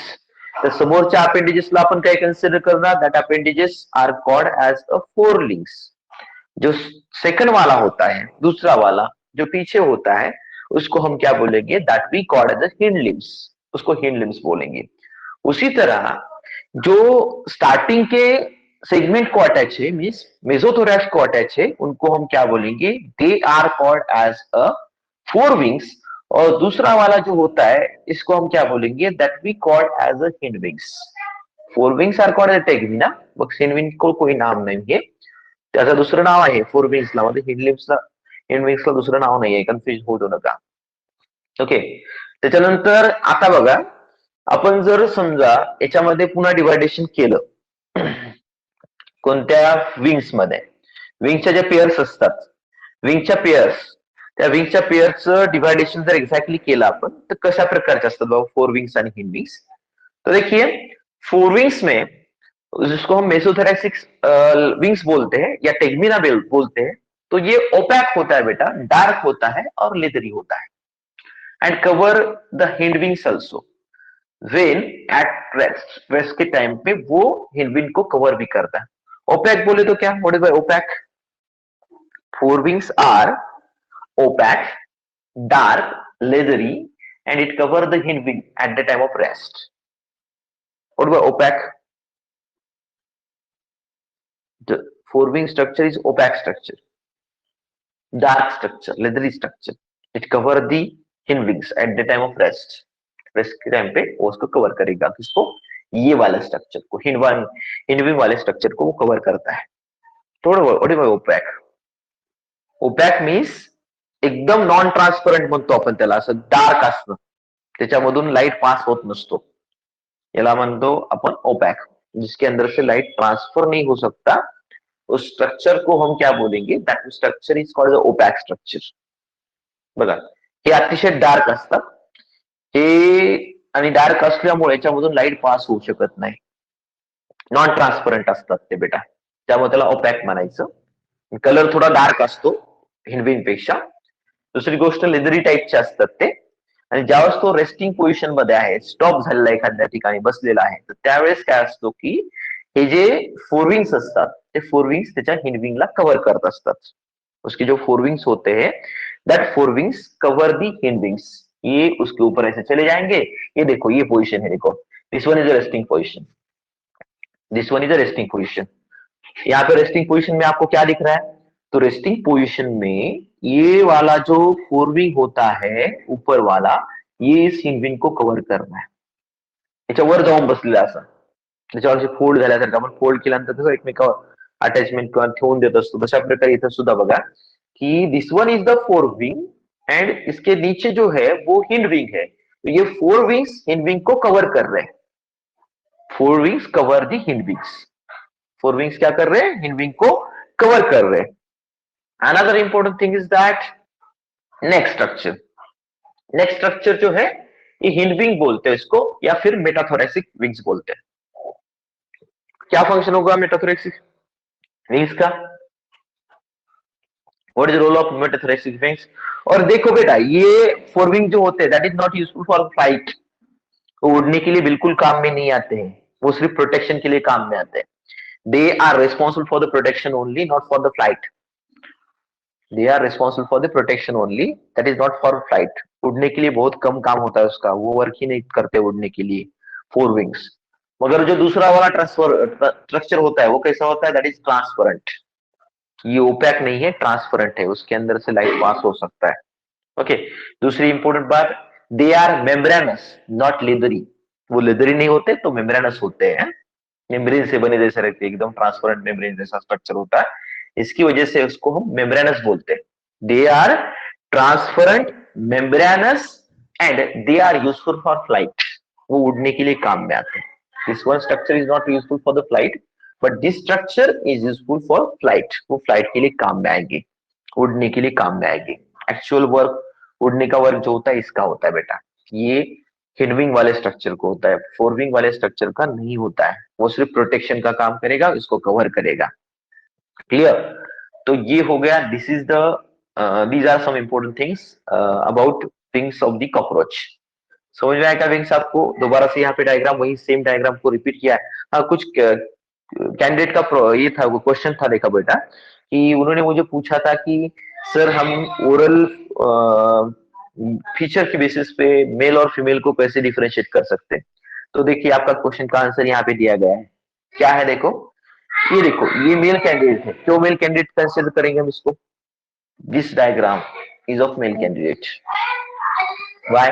तर समोरच्या अपेंडेजेसला आपण काय कन्सिडर करणार, that appendages are called as a fore limbs. जो सेकंड वाला होता है, दूसरा वाला जो पीछे होता है उसको हम क्या बोलेंगे, that we called as hind limbs. उसको हिंड लिम्स बोलेंगे. उसी तरह जो स्टार्टिंग के सेगमेंट को अटैच है मीन्स मेसोथोरैक्स को अटैच है उनको हम क्या बोलेंगे, they are called as a fore wings. और दूसरा वाला जो होता है इसको हम क्या बोलेंगे, that we called as a hind wings. Fore wings are called as tegmina, मग हिंड विंग को कोई नाम नाही आहे, त्याचं दुसरं नाव आहे फोर विंग्सला. मध्ये हिंड विंग्सला दुसरं नाव नाहीये, कन्फ्युज होऊ नका. ओके. त्याच्यानंतर आता बघा आपण जर समजा याच्यामध्ये पुन्हा डिवायडेशन केलं कोणत्या विंग्स मध्ये, विंगच्या ज्या पेयर्स असतात, विंगच्या पेयर्स, त्या विंगच्या पेयरचं डिवायडेशन जर एक्झॅक्टली केलं आपण तर कशा प्रकारचे असतात बाबा फोर विंग्स आणि हिंड विंग्स. तो देखिए फोर विंग्स में जिसको हम मेसोथोरैसिक विंग्स बोलते हैं या टेगमिना बोलते हैं, तो ये ओपैक होता है बेटा, डार्क होता है और लेदरी होता है. And cover the hind wings also when at rest के टाइम पे वो हिंड विंग को कवर भी करता है. ओपैक बोले तो क्या, what is by opaque, fore wings are opaque, dark, leathery and it cover the hind wing at the time of rest. What about opaque? The four wing structure is opaque structure, dark structure, leathery structure. It cover the hind wings at the time of rest. Rest के time पे वो उसको cover करेगा, किसको, ये वाला structure को, hind wing वाले स्ट्रक्चर को वो कवर करता है. थोडं ओपॅक. ओपॅक मीन्स एकदम नॉन ट्रान्सपरंट म्हणतो आपण त्याला, असं डार्क असतं, त्याच्यामधून लाईट पास होत नसतो, याला म्हणतो आपण ओपैक. जिसके अंदर से लाइट ट्रांसफर नहीं हो सकता उस स्ट्रक्चर को हम क्या बोलेंगे, that structure is called the opaque structure. बघा हे अतिशय डार्क असतात, हे आणि डार्क असल्यामुळे याच्यामधून लाईट पास होऊ शकत नाही, नॉन ट्रान्सपरंट असतात ते बेटा, त्यामुळे त्याला ओपॅक म्हणायचं. कलर थोडा डार्क असतो हिंडविंग पेक्षा. दुसरी गोष्ट लेदरी टाईपचे असतात ते, आणि ज्यावेळेस तो रेस्टिंग पोझिशन मध्ये आहे, स्टॉप झालेला एखाद्या ठिकाणी बसलेला आहे, तर त्यावेळेस काय असतो की हे जे फोर विंग्स असतात ते फोर विंग्स त्याच्या हिंडविंगला कव्हर करत असतात. उसके जो फोर विंग्स होते हैं that four wings cover the hind wings. ये उसके ऊपर ऐसे चले जाएंगे. ये देखो ये पोजीशन है, देखो this one is a resting position, this one is a resting position. यहाँ पे रेस्टिंग पोजीशन में आपको क्या दिख रहा है, तो रेस्टिंग पोजीशन में ये वाला जो फोर विंग होता है ऊपर वाला, ये इस हिंडविंग को कव्हर करणार. याच्यावर जाऊन बसलेला असा, त्याच्यावरचे फोल्ड झाल्यासारखं, आपण फोल्ड केल्यानंतर कसं एकमेकावर अटॅचमेंट किंवा ठेवून देत असतो, तशा प्रकारे इथं सुद्धा बघा कि this one is the fore wing and इसके नीचे जो है वो हिंड विंग है. तो ये फोर विंग्स हिंड विंग को कवर कर रहे हैं. Four wings cover the hind wings. Fore wings क्या कर रहे हैं? हिंड विंग को कवर कर रहे हैं. Another important thing is that next structure. Next structure जो है ये हिंड विंग बोलते हैं इसको, या फिर मेटाथोरेसिक विंग्स बोलते हैं. क्या फंक्शन होगा मेटाथोरेसिक विंग्स का? What is role of metathoracic wings? और देखो बेटा, ये फोर विंग जो होते हैं that is not useful for flight. वो उड़ने के लिए बिल्कुल काम में नहीं आते हैं, वो सिर्फ प्रोटेक्शन के लिए काम में आते हैं. They are responsible for the protection only, not for the flight. They are responsible for the protection only, that is not for flight. उड़ने के लिए बहुत कम काम होता है उसका, वो वर्क ही नहीं करते उड़ने के लिए फोर विंग्स. मगर जो दूसरा वाला स्ट्रक्चर होता है वो कैसा होता है? That is transparent. ये ओपैक नहीं है, ट्रांसपेरेंट है, उसके अंदर से लाइट पास हो सकता है. ओके. दूसरी इंपॉर्टेंट बात, they are membranous not leathery. वो लेदरी नहीं होते तो मेम्ब्रेनस होते हैं, मेम्ब्रेन से बने जैसे रहते, एकदम ट्रांसपेरेंट मेम्ब्रेन जैसा स्ट्रक्चर होता है. इसकी वजह से उसको हम मेम्ब्रेनस बोलते हैं. They are transparent, membranous and they are useful for flight. वो उड़ने के लिए काम में आते हैं. This one structure is not useful for the flight, but this structure is useful for flight. वो फ्लाइट के लिए काम में आएगी, उड़ने के लिए काम में आएगी. एक्चुअल वर्क, उड़ने का वर्क जो होता है इसका होता है बेटा, ये हिंड विंग वाले स्ट्रक्चर को होता है, फोर विंग वाले स्ट्रक्चर का नहीं होता है. वो सिर्फ प्रोटेक्शन का काम करेगा, इसको कवर करेगा. क्लियर? तो ये हो गया. This is the these are some important things about wings of the cockroach. समझ में आएगा विंग्स आपको? दोबारा से यहाँ पे डायग्राम, वही सेम डायग्राम को रिपीट किया है. हाँ, कुछ कैंडिडेट का ये था, वो क्वेश्चन था देखा बेटा, कि उन्होंने मुझे पूछा था कि सर हम ओरल फीचर के बेसिस पे मेल और फीमेल को कैसे डिफरेंशिएट कर सकते हैं. तो देखिए आपका क्वेश्चन का आंसर यहाँ पे दिया गया है. क्या है देखो, ये देखो, ये मेल कैंडिडेट है. क्यों मेल कैंडिडेट कंसिडर करेंगे हम इसको? This diagram is of male candidate. Why?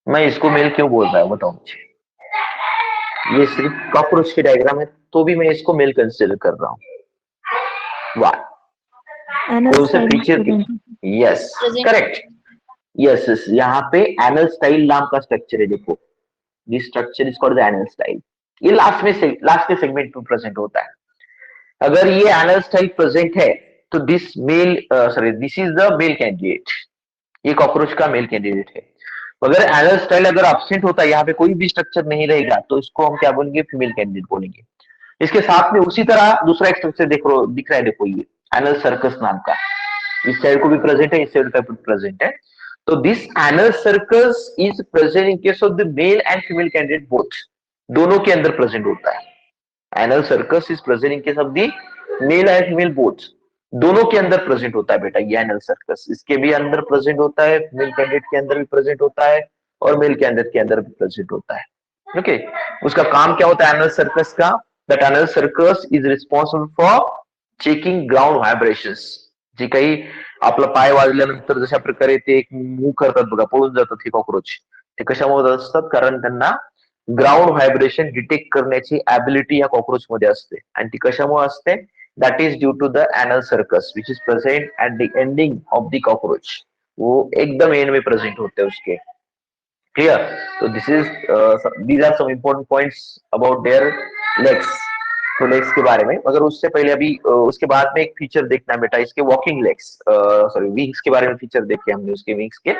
मैं इसको मेल क्यों बोल रहा हूँ बताओ मुझे? ये सिर्फ कॉकरोच की डायग्राम है तो भी मैं इसको मेल कंसिडर कर रहा हूँ. वाई? कौन से feature? Yes, correct. Yes yes, यहाँ पे एनल स्टाइल नाम का स्ट्रक्चर है. देखो, this structure is called the anal style. ये लास्ट के सेगमेंट में प्रेजेंट होता है. अगर ये एनल स्टाइल प्रेजेंट है तो this is the male candidate. ये कॉकरोच का मेल कैंडिडेट है. अगर एनल स्टाइल अगर एब्सेंट होता है, यहाँ पे कोई भी स्ट्रक्चर नहीं रहेगा, तो इसको हम क्या बोलेंगे? फीमेल कैंडिडेट बोलेंगे. इसके साथ में उसी तरह दूसरा एक स्ट्रक्चर दिख रहा है, देखो ये एनल सर्कस नाम का. इस साइड को भी प्रेजेंट है, इस साइड का भी प्रेजेंट है. तो this anal cercus is present in case of the male and female candidate both. दोनों के अंदर प्रेजेंट होता है. Anal cercus is present in case of the male and female both. दोनों के अंदर प्रेजेंट होता है बेटा ये एनल सर्कस. इसके भी अंदर प्रेजेंट होता है, फीमेल कैंडिडेट के अंदर भी प्रेजेंट होता है, और मेल कैंडिडेट के अंदर भी प्रेजेंट होता है. ओके. उसका काम क्या होता है एनल सर्कस का? That anal cercus is responsible for checking ground vibrations. जे काही आपला पाय वाजल्यानंतर जशा प्रकारे ते एक मूव्ह करतात बघा, पळून जातात हे कॉकरोच, ते कशामुळे असतात? कारण त्यांना ग्राउंड व्हायब्रेशन डिटेक्ट करण्याची ॲबिलिटी या कॉकरोच मध्ये असते. आणि ती कशामुळे असते? That is due to the anal circus which is present at the ending of the cockroach. वो एकदम एंड में प्रेजेंट होते हैं उसके. क्लियर? तो these are some important points about their legs. तो लेग्स के बारे में. मगर उससे पहले अभी उसके बाद में एक फीचर देखना बेटा, इसके वॉकिंग लेग्स, विंग्स के बारे में फीचर देखे हमने उसके विंग्स के.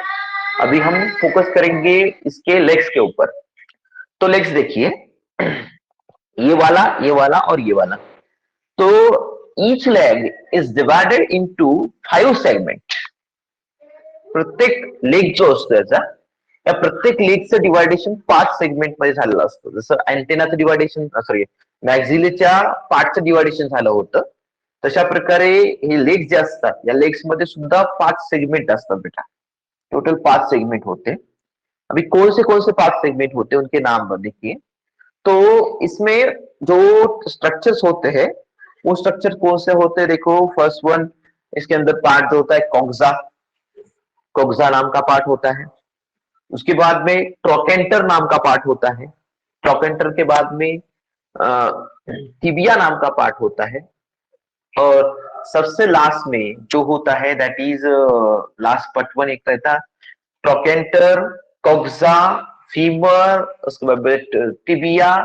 अभी हम फोकस करेंगे इसके लेग्स के ऊपर. तो लेग्स देखिए, ये वाला और ये वाला. तो each leg is divided into 5 segment. प्रत्येक लेग जो असतो याचा, या प्रत्येक लेगचं डिवायडेशन 5 सेगमेंट मध्ये झालेलं असतं. जसं अँटेनाचं डिवायडेशन, मॅक्झिलेच्या पार्टचं डिवायडेशन झालं होतं, तशा प्रकारे हे लेग्स जे असतात, या लेग्स मध्ये सुद्धा 5 सेगमेंट असतात बेटा. टोटल 5 सेगमेंट होते. अभी कौन से 5 सेगमेंट होते हैं उनके नाम देखिए. तो इसमें जो स्ट्रक्चर्स होते हैं वो स्ट्रक्चर कौन से होते हैं? देखो, फर्स्ट वन, इसके अंदर पार्ट जो होता है कोक्सा नाम का पार्ट होता है. उसके बाद में ट्रोकेंटर नाम का पार्ट होता है, ट्रोकेंटर के बाद में टिबिया नाम का पार्ट होता है, और सबसे लास्ट में जो होता है that is last part one एक रहता ट्रोकेंटर, कोक्सा, फीमर, उसके बाद टिबिया,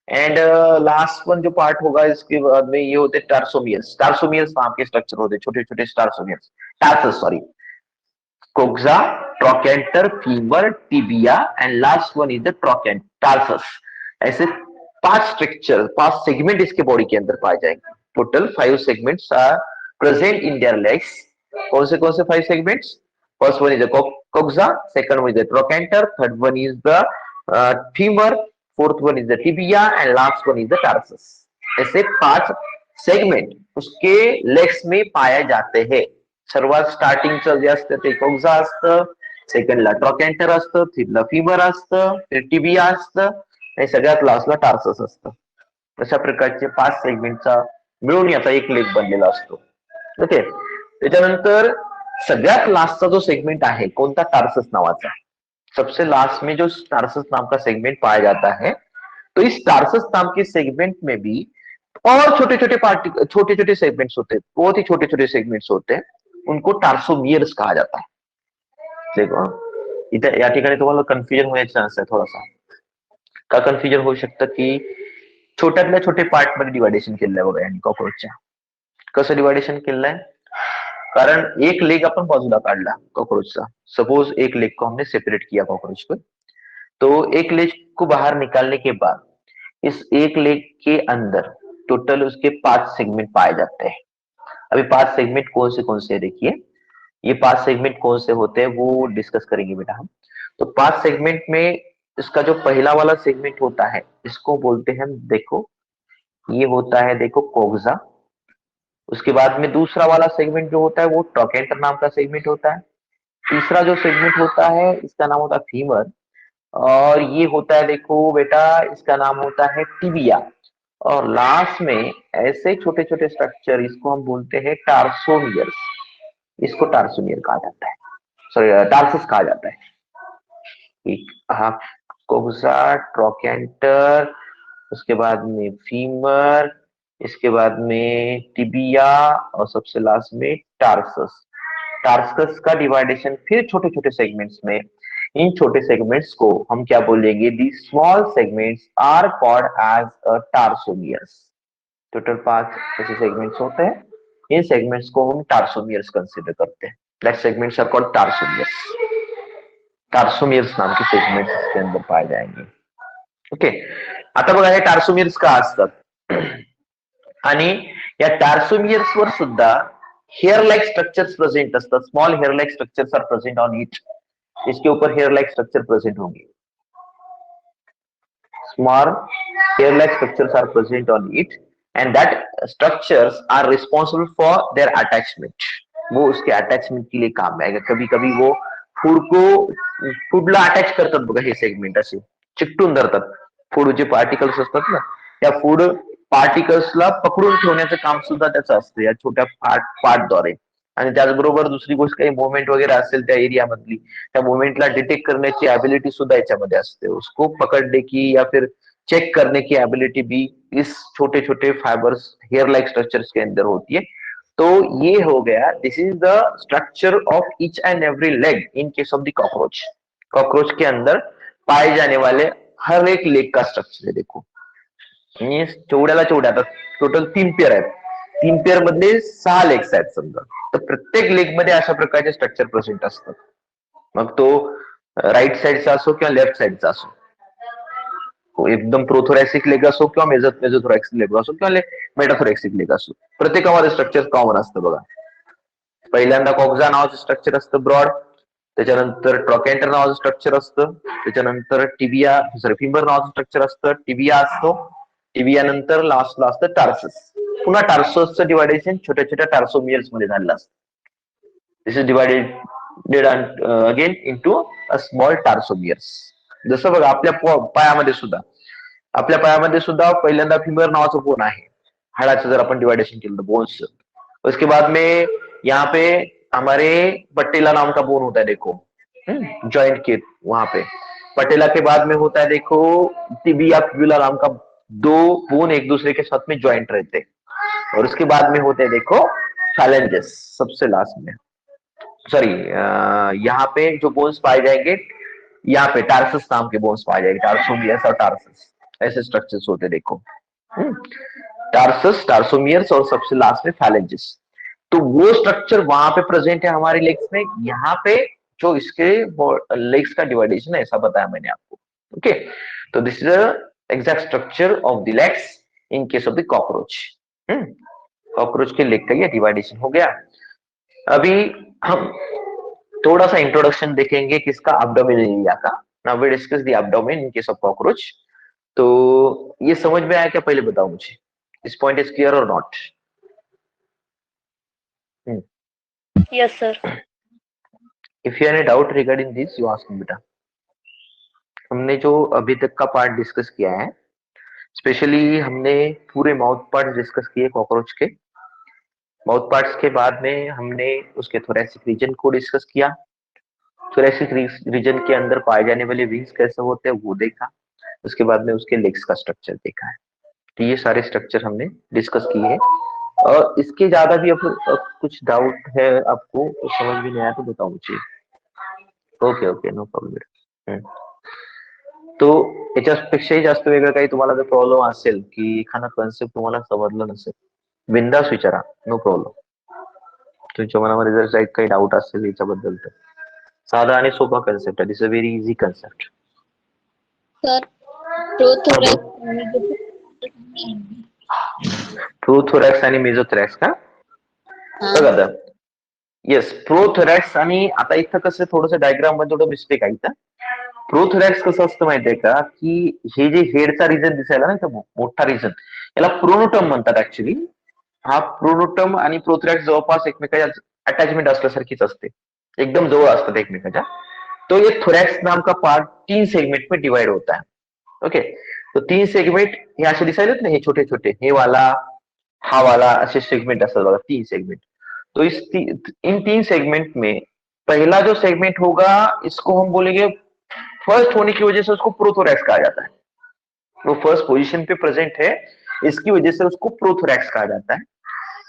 एंड लास्ट वन जो पार्ट होगा इसके बाद में ये होते टार्सोमियर्स। टार्सोमियर्स नाम के स्ट्रक्चर होते छोटे छोटे tarsomeres, tarsus sorry, coxa, trochanter, femur, tibia and last one is the tarsus. ऐसे 5 सेगमेंट इसके बॉडी के अंदर पाए जाएंगे। Total 5 segments are present in their legs. कौन से 5 segments? First one is the coxa, second one is the trochanter, third one is the femur, fourth one is the tibia and last one is the tarsus. ऐसे 5 segment उसके legs में पाए जाते हैं। सर्वात स्टार्टिंगचं जे असतं ते कोक्सा असतं, सेकंडला ट्रोकेंटर असतं, थर्डला फीमर असतं, फिर टिबिया असतं आणि सगळ्यात लास्टला टार्सस असतं। अशा प्रकारचे 5 सेगमेंटचा मिळून याचा एक लेग बनलेला असतो। ओके, त्याच्यानंतर सगळ्यात लास्टचा जो सेगमेंट आहे कोणता? टार्सस नावाचा। सबसे लास्ट में जो टार्सस नाम का सेगमेंट पाया जाता है, तो इस टार्सस नाम के सेगमेंट में भी और छोटे छोटे सेगमेंट्स होते हैं, बहुत ही छोटे छोटे सेगमेंट्स होते हैं, उनको टार्सोमियर्स कहा जाता है। देखो इथे या ठिकाणी तुम्हाला कन्फ्युजन होण्याचा चान्स आहे थोडासा। का कन्फ्युजन होऊ शकतं की छोट्यातल्या छोटे पार्ट मध्ये डिवायडेशन केलेलं आहे बघा यांनी कॉकरोचच्या। कसं डिवायडेशन केलेलं है? कारण एक लेग अपन बाजूला काढला कॉकरोचचा, सपोज एक लेग को हमने सेपरेट किया कॉकरोच को, तो एक लेग को बाहर निकालने के बाद इस एक लेग के अंदर टोटल उसके 5 सेगमेंट पाए जाते हैं। अभी 5 सेगमेंट कौन से है देखिए, ये 5 सेगमेंट कौन से होते हैं वो डिस्कस करेंगे बेटा हम। तो 5 सेगमेंट में इसका जो पहला वाला सेगमेंट होता है इसको बोलते हैं हम, देखो ये होता है देखो कोक्सा। उसके बाद में दूसरा वाला सेगमेंट जो होता है वो ट्रोकेंटर नाम का सेगमेंट होता है। तीसरा जो सेगमेंट होता है इसका नाम होता है फीमर, और ये होता है देखो बेटा इसका नाम होता है टिबिया। और लास्ट में ऐसे छोटे छोटे स्ट्रक्चर इसको हम बोलते हैं टार्सोमियर्स। इसको टार्सोमियर कहा जाता है, सॉरी टार्सस कहा जाता है। हाँ, कोक्सा, ट्रोकेंटर, उसके बाद में फीमर, इसके बाद में टिबिया और सबसे लास्ट में टार्सस। टार्सस का डिवाइडेशन फिर छोटे छोटे सेगमेंट्स में, इन छोटे सेगमेंट्स को हम क्या बोलेंगे? The small segments are called as tarsomeres. Total 5 ऐसे सेगमेंट्स होते हैं, इन सेगमेंट्स को हम टार्सोमियर्स कंसिडर करते हैं। That segments are called tarsomeres. Tarsomeres नाम के सेगमेंट्स इसके अंदर पाए जाएंगे। ओके, आता बघा हे टार्सोमियर्स का असतात आणि या टार्सोमियर्स वर सुद्धा हेयर लाइक स्ट्रक्चर्स प्रेजेंट असतात। Small hair like structures are present on it. इसके ऊपर हेयर लाइक स्ट्रक्चर प्रेजेंट होंगे। Small hair like structures are present on it and that structures are responsible for their attachment. वो उसके attachment के लिए काम आएगा। कभी कभी वो फूडला अटॅच करतात बघा, हे सेगमेंट असे चिकटून धरतात। फूड जे पार्टिकल्स असतात ना, त्या फूड पार्टिकल्सला पकडून ठेवण्याचं काम सुद्धा त्याचं असतं या छोट्या पार्टद्वारे। आणि त्याचबरोबर दुसरी गोष्ट काही मूवमेंट वगैरे असेल त्या एरिया मधली, त्या मूवमेंटला डिटेक्ट करण्याची एबिलिटी सुद्धा याच्यामध्ये असते। उसको पकड़ने की या फिर चेक करने की एबिलिटी भी इस छोटे छोटे फाइबर्स हेयर लाइक स्ट्रक्चर्स के अंदर होती है। तो ये हो गया, this is the structure of each and every leg in case of the cockroach. Cockroach के अंदर पाए जाने वाले हर एक लेग का स्ट्रक्चर है। देखो चौड्याला चौड्या टोटल 3 पेयर आहेत, 3 पेयर मधले 6 लेग्स आहेत समजा, तर प्रत्येक लेग मध्ये अशा प्रकारचे स्ट्रक्चर प्रेझेंट असतात। मग तो राईट साइडचा असो किंवा लेफ्ट साइडचा असो, एकदम प्रोथोरॅसिक लेग असो किंवा मेझोथोरॅक्सिक लेग असो किंवा मेटाथोरॅक्सिक लेग असो, प्रत्येकामध्ये स्ट्रक्चर कॉमन असतं बघा। पहिल्यांदा कॉक्सा नावाचं स्ट्रक्चर असतं ब्रॉड, त्याच्यानंतर ट्रोकेंटर नावाचं स्ट्रक्चर असतं, त्याच्यानंतर टिबिया फीमर नावाचं स्ट्रक्चर असतं, टिबिया असतो, टिबिया नंतर लास्टला असतं टार्सस। पुन्हा टार्ससचं डिवायडेशन छोट्या छोट्या टार्सोमियर्स मध्ये झालेलं असतं। This is divided again into a small tarsomeres. जसं बघा आपल्या पायामध्ये सुद्धा पहिल्यांदा फीमर नावाचं बोन आहे, हाडाचं जर आपण डिवाइडेशन केलं बोन्स। उसके बाद में यहाँ पे हमारे पट्टीला नाम का बोन होता है। देखो जॉइंट के वहां पे। पटेला के बाद में होता है देखो टिबिया फिबुला नाम का, दो बोन एक दूसरे के साथ में ज्वाइंट रहते हैं। और उसके बाद में होते हैं देखो फैलेंजेस सबसे लास्ट में। सॉरी, यहाँ पे जो बोन्स पाए जाएंगे, यहाँ पे टार्सस नाम के बोन्स पाए जाएंगे, टार्सोमियर्स और टार्सस, ऐसे स्ट्रक्चर्स होते देखो। टार्सस, टार्सोमियर्स और सबसे लास्ट में फैलेंजेस। तो वो स्ट्रक्चर वहां पे प्रेजेंट है हमारे लेग्स में। यहाँ पे जो इसके लेग्स का डिवाइडेशन है ऐसा बताया मैंने आपको। ओके, तो this is exact structure of the legs in case of the cockroach. Cockroach के लेग का ये डिवाइडेशन हो गया। अभी हम थोड़ा सा इंट्रोडक्शन देखेंगे किसका, एब्डोमेन एरिया का। Now we discuss the abdomen in case of cockroach. तो ये समझ में आया क्या, पहले बताओ मुझे, इस पॉइंट इज क्लियर और not?
Yes, sir.
If you have any doubt regarding this you ask me बेटा। हमने जो अभी तक का पार्ट डिस्कस किया है, स्पेशली हमने पूरे माउथ पार्ट डिस्कस किए कॉकरोच के। माउथ पार्ट्स के बाद में हमने उसके थोरेसिक रीजन को डिस्कस किया। थोरेसिक रीजन के अंदर पाए जाने वाले विंग्स कैसे होते हैं वो देखा। उसके बाद में उसके लेग्स का स्ट्रक्चर देखा है। तो ये सारे स्ट्रक्चर हमने डिस्कस किए हैं। और इसके ज्यादा भी कुछ डाउट है आपको, तो समझ में नहीं आया तो बताओ मुझे। Okay okay, no problem. तो याच्यापेक्षाही जास्त वेगळं काही तुम्हाला जर प्रॉब्लेम असेल की एखादा कन्सेप्ट तुम्हाला समजलं नसेल, बिंदास विचारा, नो प्रॉब्लेम। तुमच्या मनामध्ये जर काही डाऊट असेल याच्याबद्दल तर साधा आणि सोपा कन्सेप्ट आहे, this a very easy concept.
Sir prothorax
prothorax आणि मेझोथोरॅक्स का? बघा आता, येस, प्रोथोरॅक्स आणि आता इथं कसं थोडंसं डायग्राम मध्ये थोडं मिस्टेक आहे इथं। प्रोथोरॅक्स कसं असतं माहितीये का, की हे जे हेडचा रिजन दिसायला ना मोठा रिजन, याला प्रोनोटम म्हणतात ऍक्च्युली। हा प्रोनोटम आणि प्रोथोरॅक्स जवळपास एकमेकाच्या अटॅचमेंट असल्यासारखीच असते, एकदम जवळ असतात एकमेकाच्या। तो ये थोरैक्स नाम का पार्ट 3 सेगमेंट में डिवाइड होता है। ओके, तो 3 सेगमेंट हे असे दिसायलेत ना, हे छोटे छोटे, हे वाला, हा वाला, ऐसे सेगमेंट असतात बघा, 3 सेगमेंट। तो इन 3 सेगमेंट में पहला जो सेगमेंट होगा इसको हम बोलेंगे, फर्स्ट होने की वजह से उसको प्रोथोरैक्स कहा जाता है। वो फर्स्ट पोजीशन पे प्रेजेंट है, इसकी वजह से उसको प्रोथोरैक्स कहा जाता है।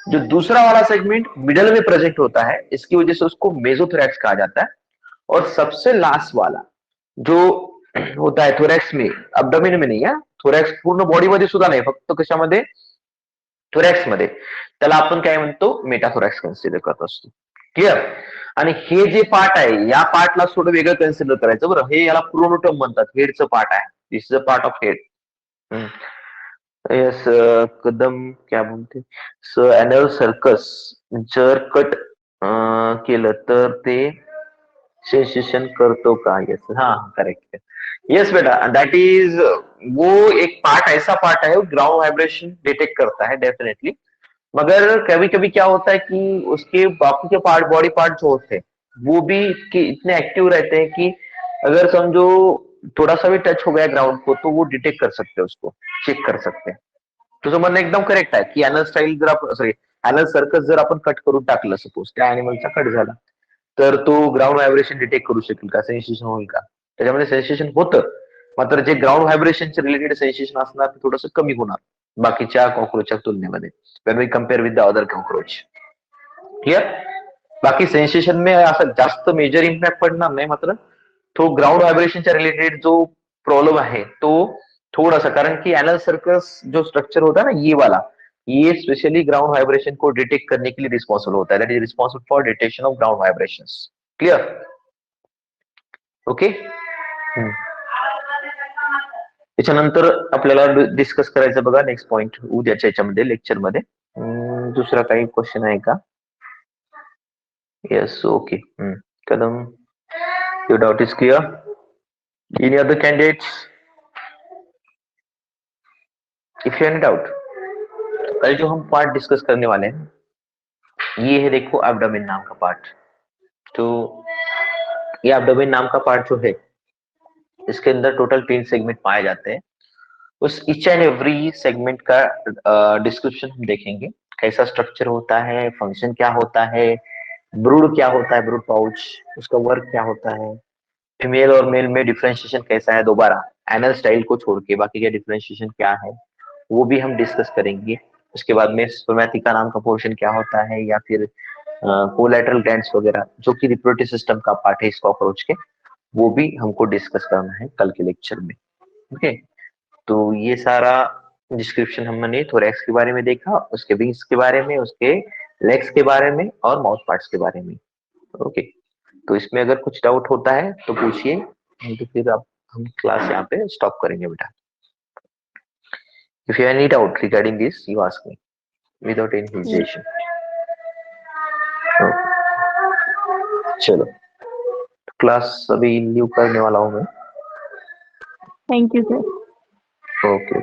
जो दूसरा वाला सेगमेंट मिडल में प्रेजेंट होता है, इसकी वजह से उसको मेसोथोरैक्स कहा जाता है। और सबसे लास्ट वाला जो होता है थोरॅक्स में, अब्डोमेन में नाही, हा थोरॅक्स पूर्ण बॉडी मध्ये सुद्धा नाही, फक्त कशामध्ये, थोरॅक्स मध्ये, त्याला आपण काय म्हणतो, मेटाथोरॅक्स कन्सिडर करत असतो। क्लिअर? आणि हे जे पार्ट आहे या पार्टला थोडं वेगळं कन्सिडर करायचं बरं, हे याला प्रोनोटम म्हणतात, हेडचं पार्ट आहे, this is a part of head. Yes, Kadam क्या बोलते, एनल सर्कस जर कट केलं तर ते सेन्सेशन करतो का? यस, हाँ करेक्ट, यस बेटा, दैट इज, वो एक पार्ट ऐसा पार्ट है ग्राउंड वाइब्रेशन डिटेक्ट करता है डेफिनेटली। मगर कभी कभी क्या होता है कि उसके बाकी के पार्ट, बॉडी पार्ट जो होते हैं वो भी इतने एक्टिव रहते हैं कि अगर समझो थोड़ा सा भी टच हो गया ग्राउंड को तो वो डिटेक्ट कर सकते हैं, उसको चेक कर सकते हैं। तुझं म्हणणं एकदम करेक्ट आहे की एनल स्टाईल जर आपण, सॉरी, एनल सर्कस जर आपण कट करून टाकलं, सपोज त्या अॅनिमलचा कट झाला, तर तो ग्राउंड व्हायब्रेशन डिटेक्ट करू शकेल का, सेन्सेशन होईल का? त्याच्यामध्ये सेन्सेशन होतं, मात्र जे ग्राउंड व्हायब्रेशनचे रिलेटेड सेन्सेशन असणार ते थोडंसं कमी होणार बाकीच्या कॉकरोचच्या तुलनेमध्ये, when we compare with the other cockroach. Clear? बाकी सेन्सेशन में असं जास्त मेजर इम्पॅक्ट पडणार नाही, मात्र तो ग्राउंड व्हायब्रेशनच्या रिलेटेड जो प्रॉब्लेम आहे तो थोड़ा सा, कारण की एनल सर्कस जो स्ट्रक्चर होता है ना ये वाला, ये स्पेशली ग्राउंड वाइब्रेशन को डिटेक्ट करने के लिए रिस्पॉन्सिबल होता है, that is responsible for detection of ground vibrations. Clear? Okay. त्याच्यानंतर आपल्याला डिस्कस करायचं बघा नेक्स्ट पॉइंट उद्याच्या याच्यामध्ये लेक्चरमध्ये। दुसरा काही क्वेश्चन आहे का? Yes, okay, Kadam, your doubt is clear? Any other candidates? If you any doubt, कल जो हम पार्ट डिस्कस करने वाले हैं ये है देखो एब्डोमेन नाम का पार्ट। तो ये एब्डोमेन नाम का पार्ट जो है इसके अंदर टोटल 3 सेगमेंट पाए जाते हैं। उस ईच एंड एवरी सेगमेंट का डिस्क्रिप्शन हम देखेंगे, कैसा स्ट्रक्चर होता है, फंक्शन क्या होता है, ब्रूड क्या होता है, ब्रूड पाउच, उसका वर्क क्या होता है, फीमेल और मेल में डिफरेंशिएशन कैसा है, दोबारा एनल स्टाइल को छोड़ के बाकी का डिफरेंशिएशन क्या है वो भी हम डिस्कस करेंगे। उसके बाद में स्पर्मेटिका नाम का पोर्शन क्या होता है, या फिर कोलैटरल ग्लैंड्स वगैरह जो कि रिप्रोडक्टिव सिस्टम का पार्ट है इस कॉकरोच के, वो भी हमको डिस्कस करना है कल के लेक्चर में। ओके, तो ये सारा डिस्क्रिप्शन हमने थोरैक्स के बारे में देखा, उसके विंग्स के बारे में, उसके लेग्स के बारे में और माउथ पार्ट्स के बारे में। ओके, तो इसमें अगर कुछ डाउट होता है तो पूछिए, नहीं तो फिर अब हम क्लास यहाँ पे स्टॉप करेंगे बेटा। If you have any doubt regarding this you ask me without any hesitation. चलो, क्लास अभी लीव करने वाला हूँ मैं।
Thank you sir.
ओके।